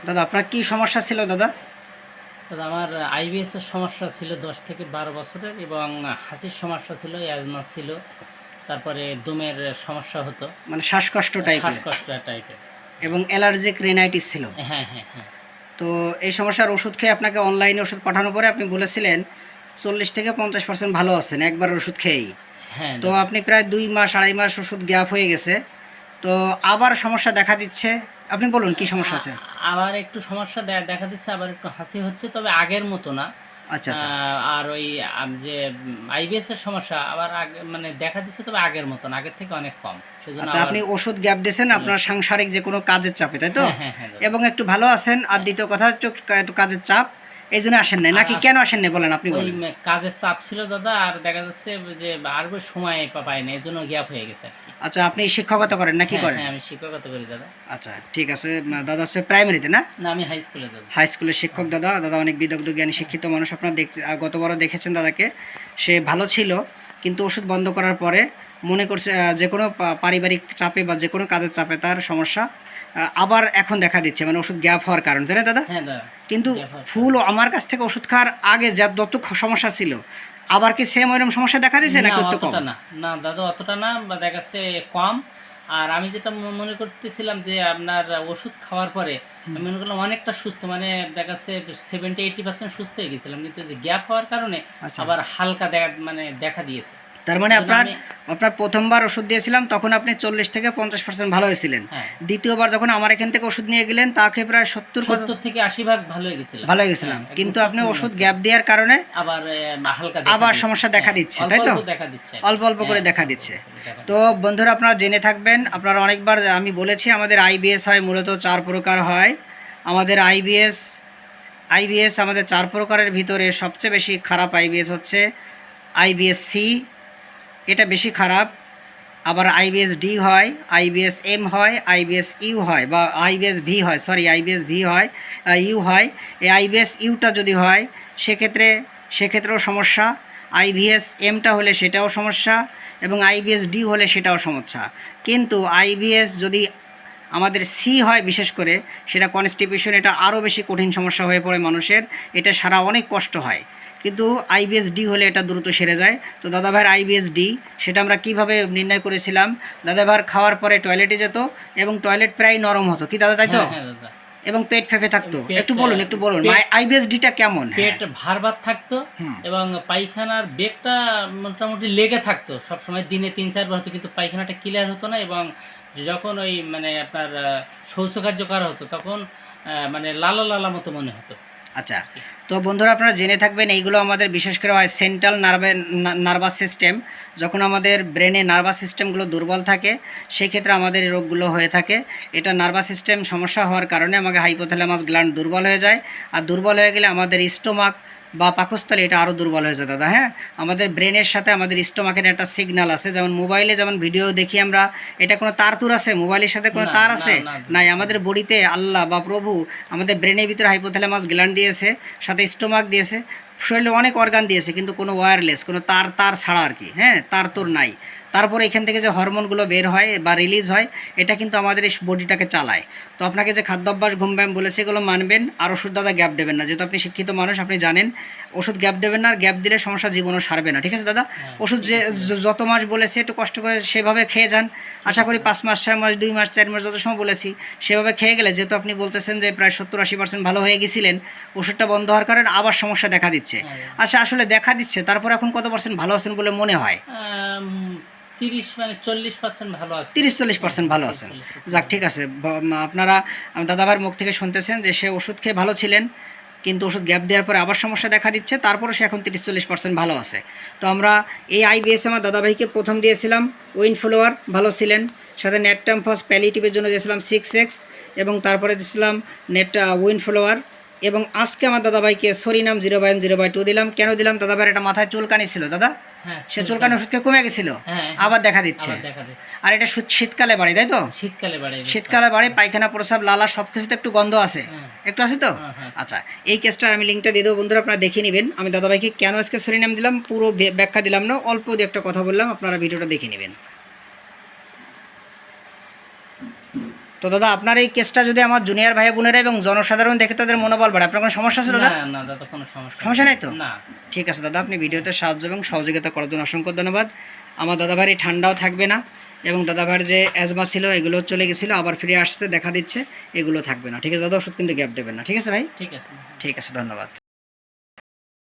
দাদা আপনার কি সমস্যা ছিল দাদা? দাদা আমার আইবিএস এর সমস্যা ছিল 10 থেকে 12 বছরের, এবং হাঁচির সমস্যা ছিল, অ্যাজমা ছিল, তারপরে দমের সমস্যা হতো, মানে শ্বাসকষ্ট টাইপের শ্বাসকষ্ট টাইপের। এবং অ্যালার্জিক রেনাইটিস ছিল। হ্যাঁ, হ্যাঁ, হ্যাঁ। তো এই সমস্যার ওষুধ খেয়ে আপনাকে অনলাইনে ওষুধ পাঠানোর পরে আপনি বলেছিলেন 40 থেকে 50% ভালো আছেন একবার ওষুধ খেয়েই। হ্যাঁ তো দাদা। আপনি প্রায় 2 মাস 2.5 মাস ওষুধ গ্যাপ হয়ে গেছে। তো আবার সমস্যা দেখা দিচ্ছে। আপনি বলুন কি সমস্যা আছে? আবার একটু সমস্যা দেখা দিচ্ছে, আবার একটু হাসি হচ্ছে, তবে আগের মতো না। আচ্ছা আচ্ছা। আর ওই যে আইবিএস এর সমস্যা আবার আগে মানে দেখা দিচ্ছে, তবে আগের মতন, আগের থেকে অনেক কম, সেজন্য আচ্ছা, আবার আপনি ওষুধ গ্যাপ দিয়েছেন চলে আপনার এসেছি। সাংসারিক যে কোনো কাজের চাপে, তাই তো? হ্যাঁ, হ্যাঁ, হ্যাঁ দাদা। এবং একটু ভালো আছেন, আর হ্যাঁ। দ্বিতীয় কথা হচ্ছে একটু কাজের চাপ, এই জন্য আসেন নাই নাকি? কেন আসেন নাই বলেন, আপনি ওই বলেন। কাজের চাপ ছিল দাদা, আর দেখা যাচ্ছে যে আর সময় পাই না, এর জন্য গ্যাপ হয়ে গেছে আর কি। আচ্ছা, আপনি শিক্ষকতা করেন নাকি হ্যাঁ, করেন? হ্যাঁ, আমি শিক্ষকতা করি দাদা। আচ্ছা ঠিক আছে। দাদা হচ্ছে প্রাইমারিতে না? না, আমি হাই স্কুলে দাদা। হাই স্কুলের শিক্ষক হ্যাঁ, দাদা। দাদা অনেক বিদগ্ধ জ্ঞানী হ্যাঁ, শিক্ষিত মানুষ। আপনার গতবারও দেখেছেন দাদাকে। সে ভালো ছিল, কিন্তু ওষুধ বন্ধ করার পরে মনে করছে যে কোনো পারিবারিক চাপে বা যে কোনো কাজের চাপে তার সমস্যা আবার এখন দেখা দিচ্ছে, মানে ওষুধ গ্যাপ হওয়ার কারণে, তাই না দাদা? হ্যাঁ দাদা। কিন্তু গ্যাপ হওয়ার ফুল কারণে। আমার কাছ থেকে ওষুধ খাওয়ার আগে যা যত সমস্যা ছিল, আবার কি সেম ওইরকম সমস্যা দেখা দিচ্ছে না নাকি একটু কম? অতটা না, না দাদা অতটা না, বা দেখা যাচ্ছে কম। আর আমি যেটা মনে করতেছিলাম যে আপনার ওষুধ খাওয়ার পরে হুম। আমি মনে করলাম অনেকটা সুস্থ, মানে দেখা যাচ্ছে 70-80% সুস্থ হয়ে গেছিলাম, কিন্তু যে গ্যাপ হওয়ার কারণে আচ্ছা, আবার হালকা দেখা দিয়েছে। তার মানে এই জন্য আপনার আমি। আপনার প্রথমবার ওষুধ দিয়েছিলাম তখন আপনি 40 থেকে 50% ভালো হয়েছিলেন। হ্যাঁ, দ্বিতীয়বার যখন আমার এখান থেকে ওষুধ নিয়ে গেলেন তাকে প্রায় 70 70 থেকে 80 ভাগ ভালো হয়ে গেছিলাম। ভালো হয়ে হ্যাঁ, গেছিলাম, একদম কিন্তু সুস্থ আপনি মনে ওষুধ হচ্ছিল। গ্যাপ দেওয়ার কারণে আবার হালকা দেখা আবার দিয়েছে। সমস্যা দেখা হ্যাঁ, দিচ্ছে, অল্প তাই তো? অল্প দেখা দিচ্ছে আর কি। অল্প অল্প করে হ্যাঁ, দেখা অল্প দিচ্ছে। অল্প করে দেখা তো দিচ্ছে। বন্ধুরা আপনারা জেনে থাকবেন, আপনারা অনেকবার আমি বলেছি আমাদের আইবিএস হয় মূলত 4 প্রকার হয়। আমাদের আইবিএস আমাদের 4 প্রকারের ভিতরে সবচেয়ে বেশি খারাপ আইবিএস হচ্ছে আইবিএস সি, এটা বেশি খারাপ। আবার আইবিএস ডি হয়, আইবিএস এম হয়, আইবিএস ইউ হয়, বা আইবিএস ভি হয়, সরি আইবিএস ভি হয়, ইউ হয়। এই আইবিএস ইউটা যদি হয় সেক্ষেত্রেও সমস্যা। আইবিএস এমটা হলে সেটাও সমস্যা, এবং আইবিএস ডি হলে সেটাও সমস্যা। কিন্তু আইবিএস যদি আমাদের সি হয় বিশেষ করে, সেটা কনস্টিপেশন, এটা আরও বেশি কঠিন সমস্যা হয়ে পড়ে মানুষের, এটা সারা অনেক কষ্ট হয়। কিন্তু আইবিএস ডি হলে এটা দ্রুত সেরে যায়। তো দাদাভাইয়ের আইবিএস ডি, সেটা আমরা কিভাবে নির্ণয় করেছিলাম? দাদাভাইয়ের খাওয়ার পরে টয়লেটে যেত এবং টয়লেট প্রায় নরম হতো, কি দাদা তাই তো? হ্যাঁ, হ্যাঁ দাদা। এবং পেট ফেঁপে থাকতো। পেট একটু বলুন পেট আইবিএস ডিটা কেমন? হ্যাঁ। পেট ভার থাকতো, হুম। এবং পায়খানার বেগটা মোটামুটি লেগে থাকতো সবসময়, দিনে 3-4 বার হতো, কিন্তু পায়খানাটা ক্লিয়ার হতো না। এবং যখন ওই মানে আপনার শৌচকার্য করা হতো, তখন মানে লালা লালা মতো মনে হতো আচ্ছা, আর কি। তো বন্ধুরা আপনারা জেনে থাকবেন এইগুলো আমাদের বিশেষ করে হয় সেন্ট্রাল নার্ভাস সিস্টেম। যখন আমাদের ব্রেনে নার্ভাস সিস্টেমগুলো দুর্বল থাকে সেক্ষেত্রে আমাদের এই রোগগুলো হয়ে থাকে। এটা নার্ভাস সিস্টেম সমস্যা হওয়ার কারণে আমাদের হাইপোথ্যালামাস গ্ল্যান্ড দুর্বল হয়ে যায়, আর দুর্বল হয়ে গেলে আমাদের স্টোমাক বা পাকস্থলী এটা আরও দুর্বল হয়ে যায় দাদা। হ্যাঁ, আমাদের ব্রেনের সাথে আমাদের স্টোমাকের একটা সিগন্যাল আছে, যেমন মোবাইলে যেমন ভিডিও দেখি আমরা, এটা কোনো তার তুর আছে? মোবাইলের সাথে কোনো না, তার না, আছে? না নাই, দাদা, আমাদের না। বডিতে আল্লাহ বা প্রভু আমাদের ব্রেনের ভিতরে হাইপোথ্যালামাস গ্ল্যান্ড দিয়েছে, সাথে স্টোমাক দিয়েছে, শরীরে অনেক অর্গান দিয়েছে, কিন্তু কোনো ওয়্যারলেস, কোনো তার তার ছাড়া আর কি। হ্যাঁ, তার তোর নাই। তারপরে এখান থেকে যে হরমোনগুলো বের হয় বা রিলিজ হয়, এটা কিন্তু আমাদের এই বডিটাকে চালায়। তো আপনাকে যে খাদ্যাভ্যাস ঘুম ব্যায়াম বলেছে এগুলো মানবেন, আর ওষুধ দাদা গ্যাপ দেবেন না, যেহেতু আপনি শিক্ষিত মানুষ, আপনি জানেন ওষুধ গ্যাপ দেবেন না, আর গ্যাপ দিলে সমস্যা জীবনও সারবে না। ঠিক আছে দাদা? হ্যাঁ, ওষুধ ঠিক যে আছে দাদা। যত মাস বলেছে একটু কষ্ট করে সেভাবে খেয়ে যান। ঠিক আশা আছে করি দাদা। 5 মাস, 6 মাস, 2 মাস, 4 মাস যত সময় বলেছি সেভাবে খেয়ে গেলে, যেহেতু আপনি বলতেছেন যে প্রায় 70-80% ভালো হয়ে গেছিলেন, ওষুধটা বন্ধ হওয়ার কারণে আবার সমস্যা দেখা দিচ্ছে। হ্যাঁ দাদা। আচ্ছা, আসলে দেখা দিচ্ছে, তারপর এখন কত পার্সেন্ট ভালো আছেন বলে মনে হয়? আম, 30 মানে 40% ভালো আছে। 30-40% হ্যাঁ, ভালো তিরিশ আছেন। চল্লিশ পার্সেন্ট যাক, ভালো ঠিক আছে। আছে। আপনারা দাদাভাইয়ের মুখ থেকে শুনতেছেন যে সে ওষুধ খেয়ে ভালো ছিলেন, কিন্তু ওষুধ গ্যাপ দেওয়ার পরে আবার সমস্যা দেখা দিচ্ছে, তারপরে সে এখন 30-40% ভালো আছে। তো আমরা এই আইবিএস আমার দাদাভাইকে প্রথম দিয়েছিলাম উইন ফলোয়ার, ভালো ছিলেন। সাথে নেটটামফস প্যালিটিভের জন্য দিয়েছিলাম 6X, এবং তারপরে দিয়েছিলাম উইন ফলোয়ার। এবং আজকে আমার দাদাভাইকে সরিনাম 0/2 দিলাম। কেন দিলাম? দাদাভাইয়ের একটা মাথায় চুলকানি ছিল দাদা, হ্যাঁ, সে চুলকানি চুলকানি। ওষুধ খেয়ে কমে গেছিল, হ্যাঁ, হ্যাঁ। আবার দেখা দিচ্ছে। আবার দেখা দিচ্ছে। আর এটা শীতকালে বাড়ে, তাই তো? শীতকালে বাড়ে এই রোগটা। শীতকালে বাড়ে, পায়খানা প্রস্রাব লালা সব কিছুতে একটু গন্ধ আছে, হ্যাঁ, একটু আছে তো? হ্যাঁ, হ্যাঁ। আচ্ছা, এই কেসটার আমি লিঙ্কটা দিয়ে দেবো বন্ধুরা, আপনারা দেখে নেবেন। আমি দাদাভাইকে কেন আজকে সরিনাম দিলাম পুরো ব্যাখ্যা দিলাম না, অল্প দিয়ে একটা কথা বললাম, আপনারা ভিডিওটা দেখে নেবেন। তো দাদা আপনার এই কেসটা যদি আমার জুনিয়র ভাই বোনেরা এবং জনসাধারণ দেখে তাদের মনোবল বাড়ে, আপনার কোনো সমস্যা আছে দাদা? না না দাদা, কোনো সমস্যা সমস্যা নেই তো? না। ঠিক আছে দাদা, আপনি ভিডিওতে সাহায্য এবং সহযোগিতা করার জন্য অসংখ্য ধন্যবাদ। আমার দাদাভাই ঠান্ডাও থাকবে না এবং দাদাভাইয়ের যে অ্যাজমা ছিল এগুলো চলে গেছিলো, আবার ফিরে আসছে, দেখা দিচ্ছে, এগুলো থাকবে না। ঠিক আছে দাদা, ওষুধ কিন্তু গ্যাপ দেবেন না। ঠিক আছে ভাই? ঠিক আছে। ঠিক আছে, ধন্যবাদ।